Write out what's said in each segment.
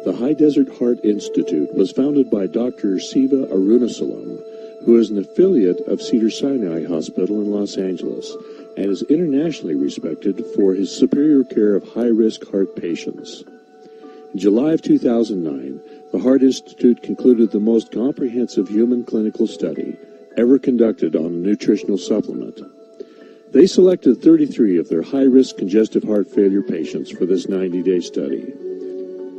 The High Desert Heart Institute was founded by Dr. Siva Arunasalam, who is an affiliate of Cedars-Sinai Hospital in Los Angeles and is internationally respected for his superior care of high-risk heart patients. In July of 2009, the Heart Institute concluded the most comprehensive human clinical study ever conducted on a nutritional supplement. They selected 33 of their high-risk congestive heart failure patients for this 90-day study.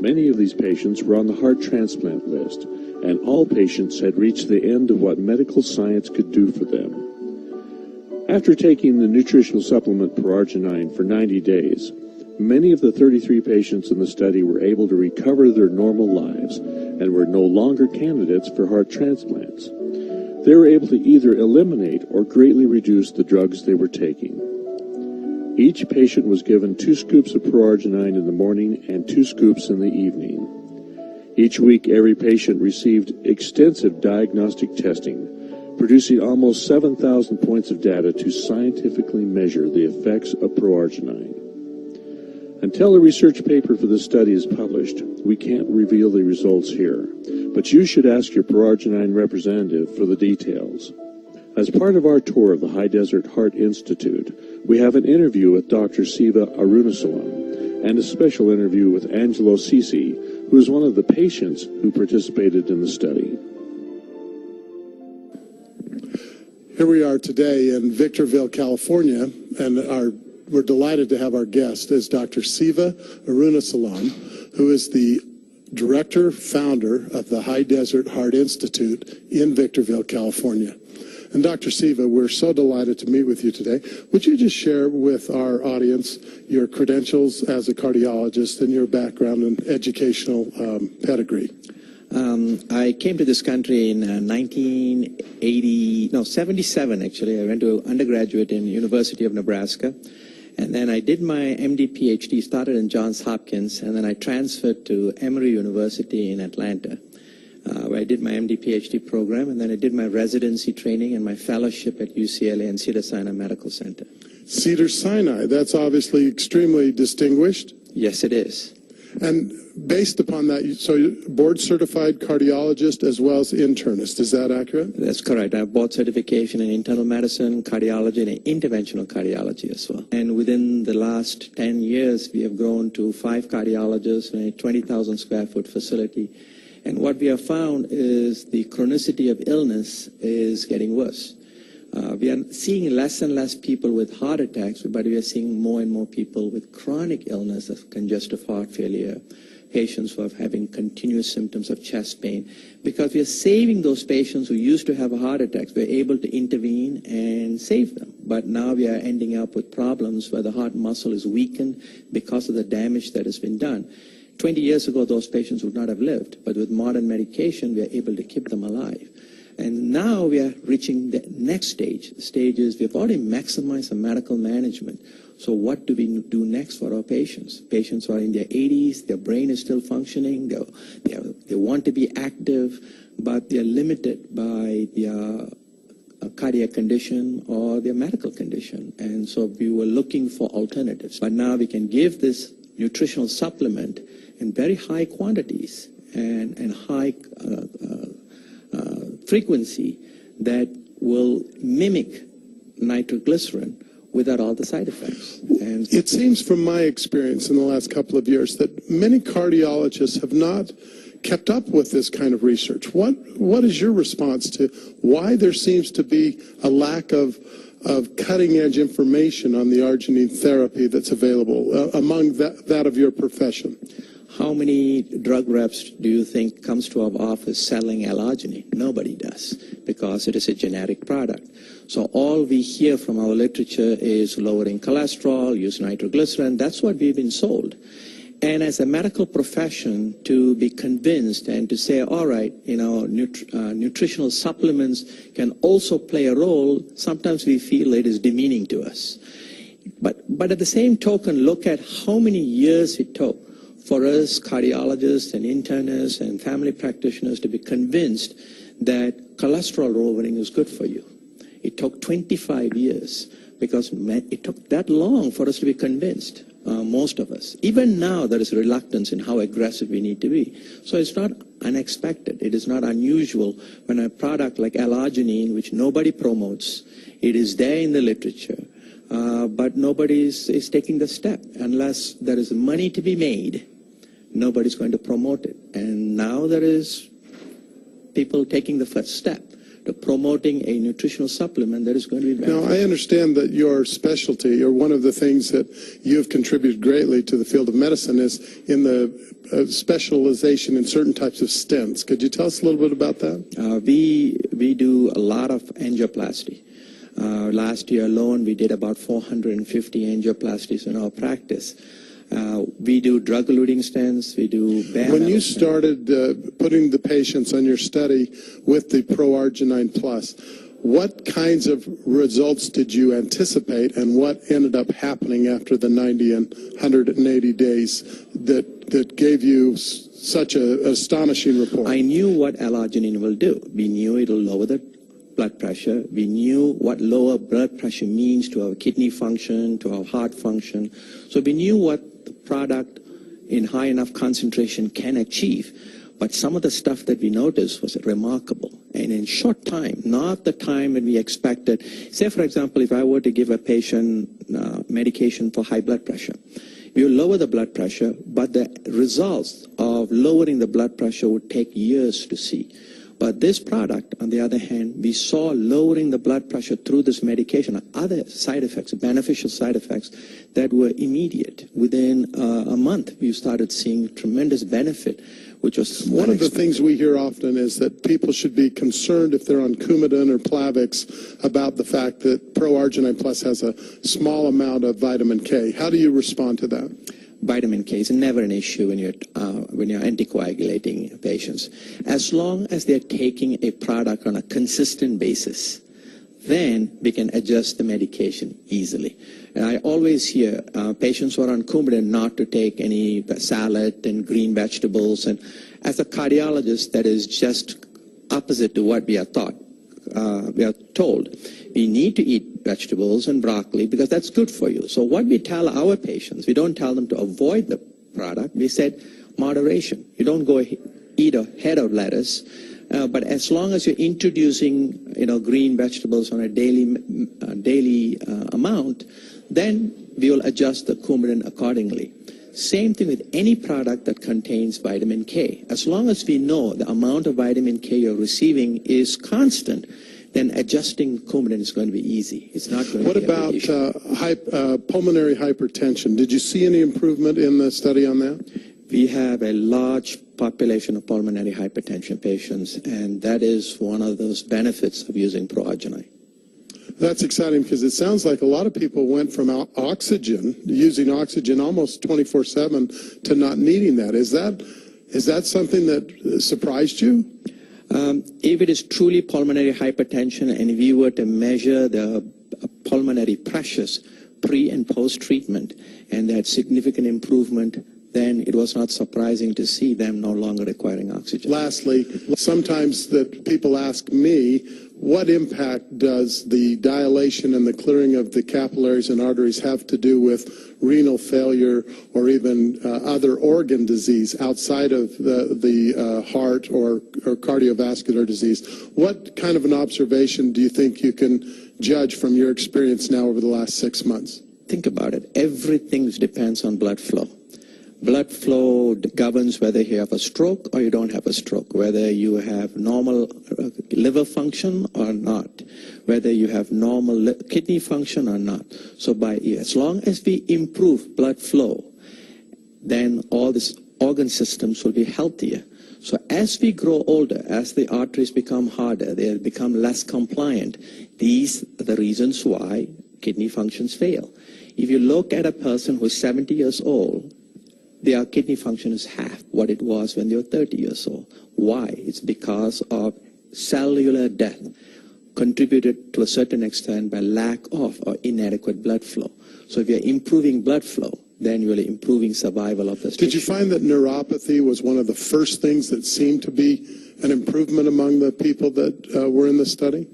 Many of these patients were on the heart transplant list, and all patients had reached the end of what medical science could do for them. After taking the nutritional supplement ProArgin9 for 90 days, many of the 33 patients in the study were able to recover their normal lives and were no longer candidates for heart transplants. They were able to either eliminate or greatly reduce the drugs they were taking. Each patient was given 2 scoops of ProArgin9 in the morning and 2 scoops in the evening. Each week, every patient received extensive diagnostic testing, producing almost 7,000 points of data to scientifically measure the effects of ProArgin9. Until a research paper for this study is published, we can't reveal the results here, but you should ask your ProArgin9 representative for the details. As part of our tour of the High Desert Heart Institute, we have an interview with Dr. Siva Arunasalam and a special interview with Angelo Sisi, who is one of the patients who participated in the study. Here we are today in Victorville, California, and we're delighted to have our guest is Dr. Siva Arunasalam, who is the director, founder of the High Desert Heart Institute in Victorville, California. And Dr. Siva, we're so delighted to meet with you today. Would you just share with our audience your credentials as a cardiologist and your background and educational pedigree? I came to this country in 77 actually. I went to undergraduate in University of Nebraska. And then I did my MD, PhD, started in Johns Hopkins, and then I transferred to Emory University in Atlanta, where I did my MD, PhD program, and then I did my residency training and my fellowship at UCLA and Cedars-Sinai Medical Center. Cedars-Sinai, that's obviously extremely distinguished. Yes, it is. And based upon that, so board-certified cardiologist as well as internist, is that accurate? That's correct. I have board certification in internal medicine, cardiology, and interventional cardiology as well. And within the last 10 years, we have grown to 5 cardiologists in a 20,000 square foot facility. And what we have found is the chronicity of illness is getting worse. We are seeing less and less people with heart attacks, but we are seeing more and more people with chronic illness of congestive heart failure, patients who are having continuous symptoms of chest pain. Because we are saving those patients who used to have a heart attack, we're able to intervene and save them. But now we are ending up with problems where the heart muscle is weakened because of the damage that has been done. 20 years ago, those patients would not have lived, but with modern medication, we are able to keep them alive. And now we are reaching the next stage. The stage is we've already maximized the medical management. So what do we do next for our patients? Patients who are in their 80s, their brain is still functioning, they want to be active, but they're limited by their cardiac condition or their medical condition. And so we were looking for alternatives. But now we can give this nutritional supplement in very high quantities and high frequency that will mimic nitroglycerin without all the side effects. And it seems from my experience in the last couple of years that many cardiologists have not kept up with this kind of research. What is your response to why there seems to be a lack of cutting-edge information on the arginine therapy that's available among that of your profession? How many drug reps do you think comes to our office selling L-arginine? Nobody does, because it is a generic product. So all we hear from our literature is lowering cholesterol, use nitroglycerin. That's what we've been sold. And as a medical profession, to be convinced and to say, all right, nutritional supplements can also play a role, sometimes we feel it is demeaning to us. But at the same token, look at how many years it took for us cardiologists and internists and family practitioners to be convinced that cholesterol lowering is good for you. It took 25 years because it took that long for us to be convinced. most of us. Even now, there is reluctance in how aggressive we need to be. So it's not unexpected. It is not unusual when a product like L-arginine, which nobody promotes, it is there in the literature, but nobody is taking the step. Unless there is money to be made, nobody's going to promote it. And now there is people taking the first step to promoting a nutritional supplement that is going to be beneficial. Now, I understand that your specialty, or one of the things that you've contributed greatly to the field of medicine, is in the specialization in certain types of stents. Could you tell us a little bit about that? We do a lot of angioplasty. Last year alone, we did about 450 angioplasties in our practice. We do drug-eluting stents, we do bare When you metal started putting the patients on your study with the ProArgin9 Plus, what kinds of results did you anticipate, and what ended up happening after the 90 and 180 days that gave you such an astonishing report? I knew what L-arginine will do. We knew it will lower the blood pressure. We knew what lower blood pressure means to our kidney function, to our heart function. So we knew what the product in high enough concentration can achieve. But some of the stuff that we noticed was remarkable. And in short time, not the time when we expected. Say, for example, if I were to give a patient medication for high blood pressure, we will lower the blood pressure, but the results of lowering the blood pressure would take years to see. But this product, on the other hand, we saw lowering the blood pressure through this medication, other side effects, beneficial side effects that were immediate. Within a month, we started seeing tremendous benefit, which was one of the things we hear often is that people should be concerned if they're on Coumadin or Plavix about the fact that ProArgin9 Plus has a small amount of vitamin K. How do you respond to that? Vitamin K is never an issue when you're anticoagulating patients. As long as they're taking a product on a consistent basis, then we can adjust the medication easily. And I always hear patients who are on Coumadin not to take any salad and green vegetables. And as a cardiologist, that is just opposite to what we are taught. We are told we need to eat vegetables and broccoli because that's good for you. So what we tell our patients, we don't tell them to avoid the product. We said moderation. You don't go eat a head of lettuce, but as long as you're introducing green vegetables on a daily amount, then we will adjust the Coumadin accordingly. Same thing with any product that contains vitamin K. As long as we know the amount of vitamin K you're receiving is constant, then adjusting Coumadin is going to be easy. It's not going to be a big issue. What about pulmonary hypertension? Did you see any improvement in the study on that? We have a large population of pulmonary hypertension patients, and that is one of those benefits of using ProArgin9. That's exciting because it sounds like a lot of people went from using oxygen almost 24/7 to not needing that. Is that something that surprised you? If it is truly pulmonary hypertension and we were to measure the pulmonary pressures pre and post treatment and they had significant improvement, then it was not surprising to see them no longer requiring oxygen. Lastly, sometimes that people ask me, what impact does the dilation and the clearing of the capillaries and arteries have to do with renal failure or even other organ disease outside of the heart or cardiovascular disease? What kind of an observation do you think you can judge from your experience now over the last 6 months? Think about it. Everything depends on blood flow. Blood flow governs whether you have a stroke or you don't have a stroke, whether you have normal liver function or not, whether you have normal kidney function or not. So as long as we improve blood flow, then all these organ systems will be healthier. So as we grow older, as the arteries become harder, they become less compliant. These are the reasons why kidney functions fail. If you look at a person who's 70 years old, their kidney function is half what it was when they were 30 years old. Why? It's because of cellular death contributed to a certain extent by lack of or inadequate blood flow. So if you're improving blood flow, then you're improving survival of the tissue. Did you find that neuropathy was one of the first things that seemed to be an improvement among the people that were in the study?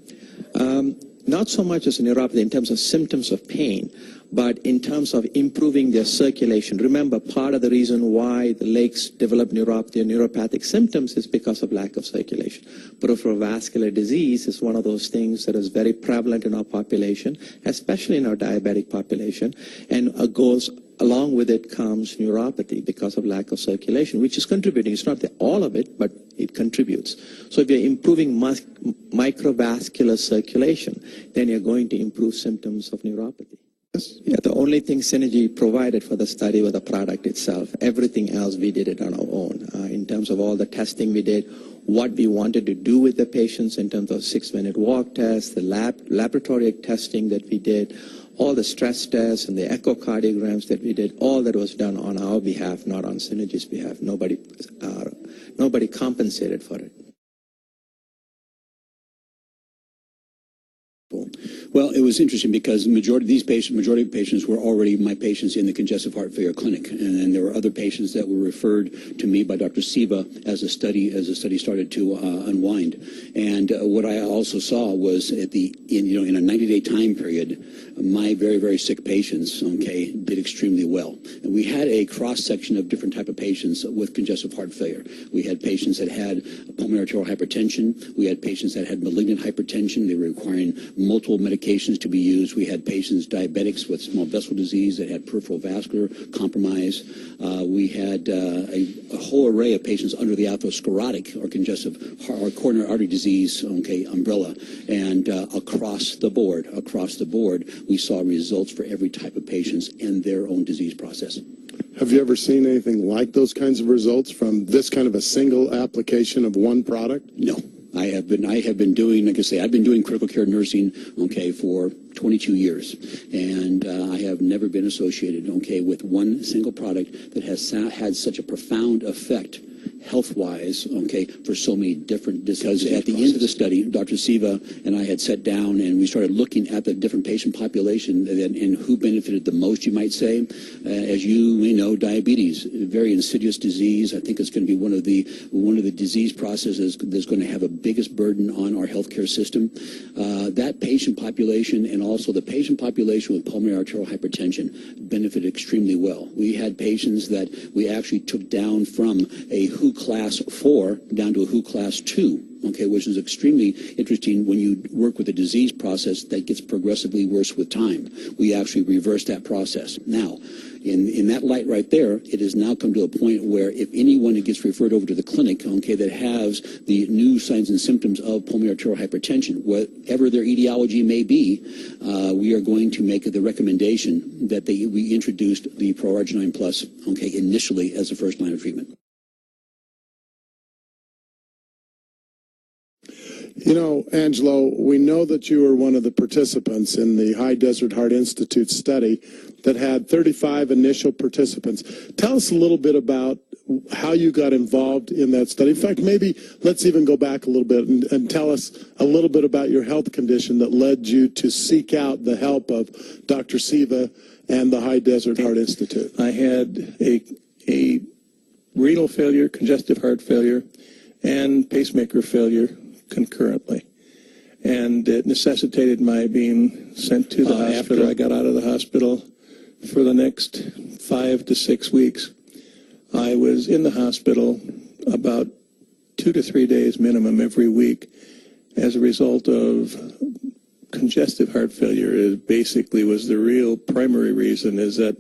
Not so much as neuropathy in terms of symptoms of pain, But in terms of improving their circulation, remember, part of the reason why the legs develop neuropathy or neuropathic symptoms is because of lack of circulation. Peripheral vascular disease is one of those things that is very prevalent in our population, especially in our diabetic population, and goes along with it comes neuropathy because of lack of circulation, which is contributing. It's not all of it, but it contributes. So if you're improving microvascular circulation, then you're going to improve symptoms of neuropathy. Yeah, the only thing Synergy provided for the study was the product itself. Everything else we did it on our own. In terms of all the testing we did, what we wanted to do with the patients in terms of 6-minute walk test, the laboratory testing that we did, all the stress tests and the echocardiograms that we did, all that was done on our behalf, not on Synergy's behalf. Nobody compensated for it. Well, it was interesting because the majority of patients were already my patients in the congestive heart failure clinic, and then there were other patients that were referred to me by Dr. Siva as the study started to unwind. And what I also saw was in a 90-day time period, my very, very sick patients, did extremely well. And we had a cross section of different type of patients with congestive heart failure. We had patients that had pulmonary arterial hypertension. We had patients that had malignant hypertension. They were requiring multiple medications to be used. We had patients, diabetics with small vessel disease that had peripheral vascular compromise. We had a whole array of patients under the atherosclerotic or congestive or coronary artery disease, umbrella. And across the board, we saw results for every type of patients and their own disease process. Have you ever seen anything like those kinds of results from this kind of a single application of one product? No. I have been doing, like I say, I've been doing critical care nursing, for 22 years. And I have never been associated, with one single product that has had such a profound effect health-wise, for so many different diseases. Because at the end of the study, Dr. Siva and I had sat down and we started looking at the different patient population and who benefited the most, you might say. As you may know, diabetes, a very insidious disease. I think it's going to be one of the disease processes that's going to have a biggest burden on our healthcare system. That patient population and also the patient population with pulmonary arterial hypertension benefited extremely well. We had patients that we actually took down from a WHO class 4 down to a WHO class 2, which is extremely interesting when you work with a disease process that gets progressively worse with time. We actually reversed that process. Now, in that light right there, it has now come to a point where if anyone that gets referred over to the clinic, that has the new signs and symptoms of pulmonary arterial hypertension, whatever their etiology may be, we are going to make the recommendation that we introduced the ProArgin9 Plus, initially as the first line of treatment. You know, Angelo, we know that you were one of the participants in the High Desert Heart Institute study that had 35 initial participants. Tell us a little bit about how you got involved in that study. In fact, maybe let's even go back a little bit and tell us a little bit about your health condition that led you to seek out the help of Dr. Siva and the High Desert Heart Institute. I had a renal failure, congestive heart failure, and pacemaker failure concurrently, and it necessitated my being sent to the hospital. After I got out of the hospital, for the next 5 to 6 weeks, I was in the hospital about 2 to 3 days minimum every week as a result of congestive heart failure. It basically was the real primary reason, is that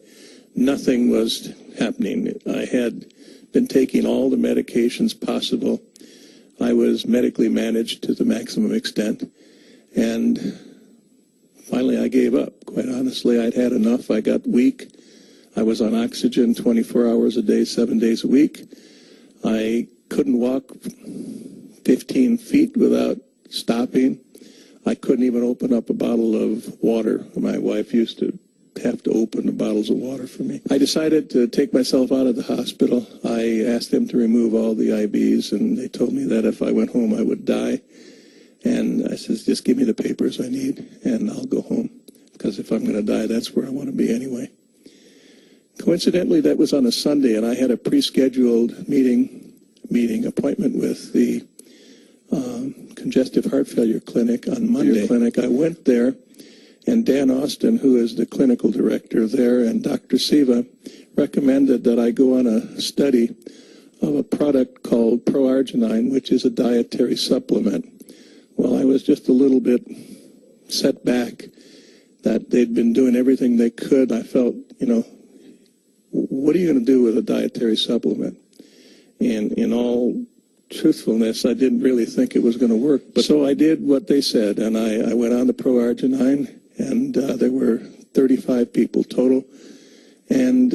nothing was happening. I had been taking all the medications possible. I was medically managed to the maximum extent, and finally I gave up. Quite honestly, I'd had enough. I got weak. I was on oxygen 24 hours a day, 7 days a week. I couldn't walk 15 feet without stopping. I couldn't even open up a bottle of water. My wife used to have to open the bottles of water for me. I decided to take myself out of the hospital. I asked them to remove all the IVs, and they told me that if I went home, I would die. And I said, just give me the papers I need, and I'll go home. Because if I'm going to die, that's where I want to be anyway. Coincidentally, that was on a Sunday, and I had a pre-scheduled meeting appointment with the congestive heart failure clinic on Monday. I went there, And Dan Austin, who is the clinical director there, and Dr. Siva recommended that I go on a study of a product called ProArgin9, which is a dietary supplement. Well, I was just a little bit set back that they'd been doing everything they could. I felt, you know, what are you going to do with a dietary supplement? And in all truthfulness, I didn't really think it was going to work. But so I did what they said, and I went on to ProArgin9, and there were 35 people total. And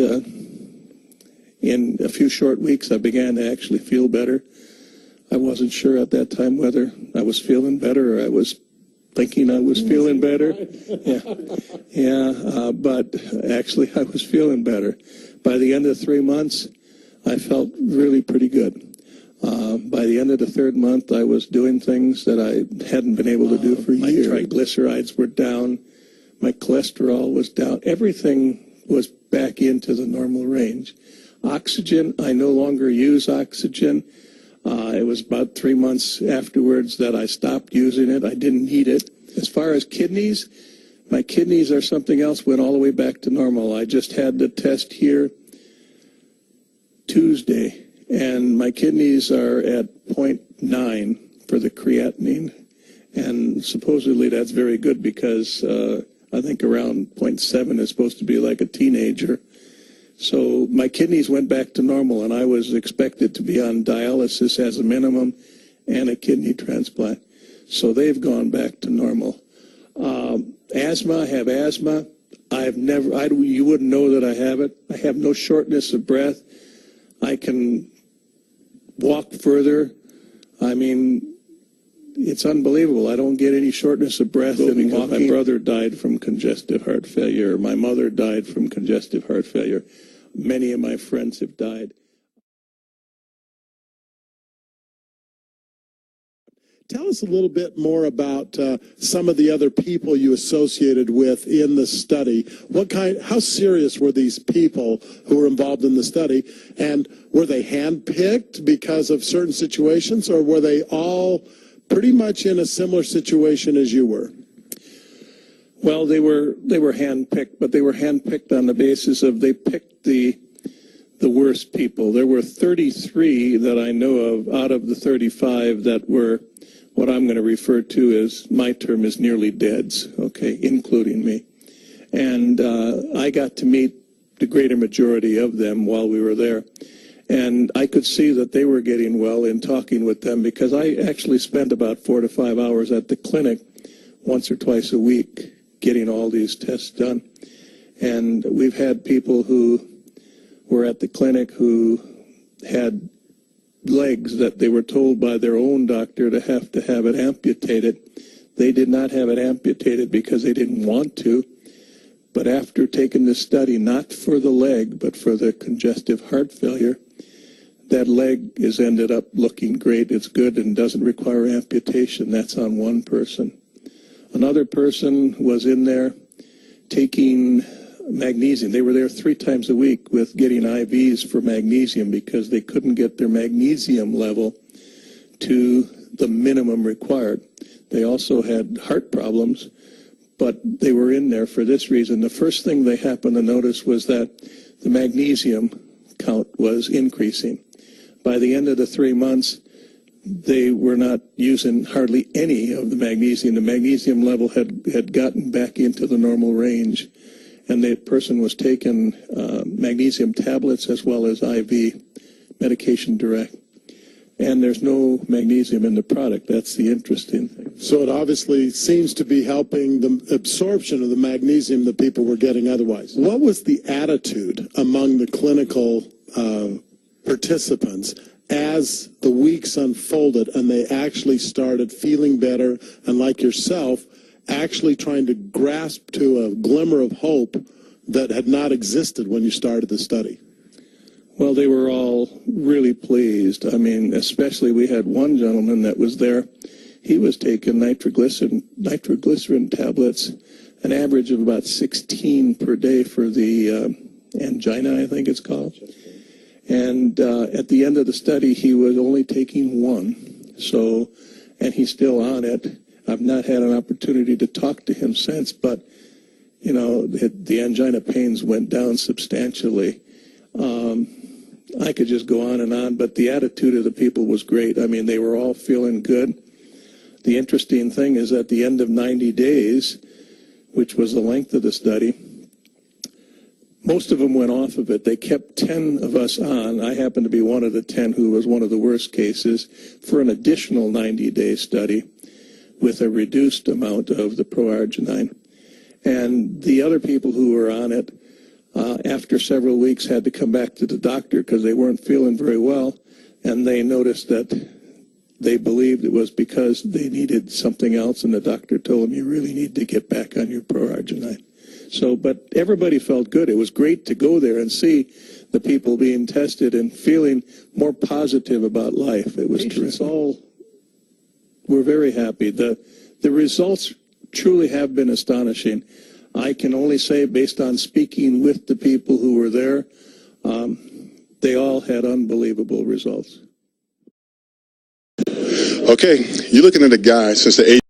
in a few short weeks, I began to actually feel better. I wasn't sure at that time whether I was feeling better or I was thinking I was feeling better. But actually I was feeling better. By the end of 3 months, I felt really pretty good. By the end of the third month, I was doing things that I hadn't been able to do for years. My triglycerides were down. My cholesterol was down. Everything was back into the normal range. Oxygen, I no longer use oxygen. It was about 3 months afterwards that I stopped using it. I didn't need it. As far as kidneys, my kidneys are something else, went all the way back to normal. I just had the test here Tuesday, and my kidneys are at 0.9 for the creatinine. And supposedly that's very good because I think around 0.7 is supposed to be like a teenager. So my kidneys went back to normal, and I was expected to be on dialysis as a minimum and a kidney transplant. So they've gone back to normal. Asthma, I have asthma. You wouldn't know that I have it. I have no shortness of breath. I can walk further. I mean, it's unbelievable. I don't get any shortness of breath. Because my brother died from congestive heart failure. My mother died from congestive heart failure. Many of my friends have died. Tell us a little bit more about some of the other people you associated with in the study. How serious were these people who were involved in the study? And were they handpicked because of certain situations, or were they all pretty much in a similar situation as you were? Well, they were handpicked, but they were handpicked on the basis of they picked the worst people. There were 33 that I know of out of the 35 that were what I'm going to refer to as, my term is nearly deads, okay, including me. And I got to meet the greater majority of them while we were there. And I could see that they were getting well in talking with them, because I actually spent about 4 to 5 hours at the clinic once or twice a week getting all these tests done. And we've had people who were at the clinic who had legs that they were told by their own doctor to have it amputated. They did not have it amputated because they didn't want to. But after taking the study, not for the leg, but for the congestive heart failure, that leg has ended up looking great. It's good and doesn't require amputation. That's on one person. Another person was in there taking magnesium. They were there 3 times a week with getting IVs for magnesium because they couldn't get their magnesium level to the minimum required. They also had heart problems, but they were in there for this reason. The first thing they happened to notice was that the magnesium count was increasing. By the end of the 3 months, they were not using hardly any of the magnesium. The magnesium level had gotten back into the normal range, and the person was taking magnesium tablets as well as IV medication direct. And there's no magnesium in the product. That's the interesting thing. So it obviously seems to be helping the absorption of the magnesium that people were getting otherwise. What was the attitude among the clinical participants as the weeks unfolded and they actually started feeling better, and like yourself, actually trying to grasp to a glimmer of hope that had not existed when you started the study? Well, they were all really pleased. I mean, especially we had one gentleman that was there. He was taking nitroglycerin tablets, an average of about 16 per day for the angina, I think it's called. And at the end of the study, he was only taking 1. So, and he's still on it. I've not had an opportunity to talk to him since, but, you know, the angina pains went down substantially. I could just go on, but the attitude of the people was great. I mean, they were all feeling good. The interesting thing is at the end of 90 days, which was the length of the study, most of them went off of it. They kept 10 of us on. I happened to be one of the 10 who was one of the worst cases for an additional 90-day study with a reduced amount of the ProArgin9. And the other people who were on it, after several weeks, had to come back to the doctor because they weren't feeling very well, and they noticed that they believed it was because they needed something else, and the doctor told them, you really need to get back on your ProArgin9. So, but everybody felt good. It was great to go there and see the people being tested and feeling more positive about life. It was terrific. We're very happy. The results truly have been astonishing. I can only say, based on speaking with the people who were there, they all had unbelievable results. Okay, you're looking at a guy since the age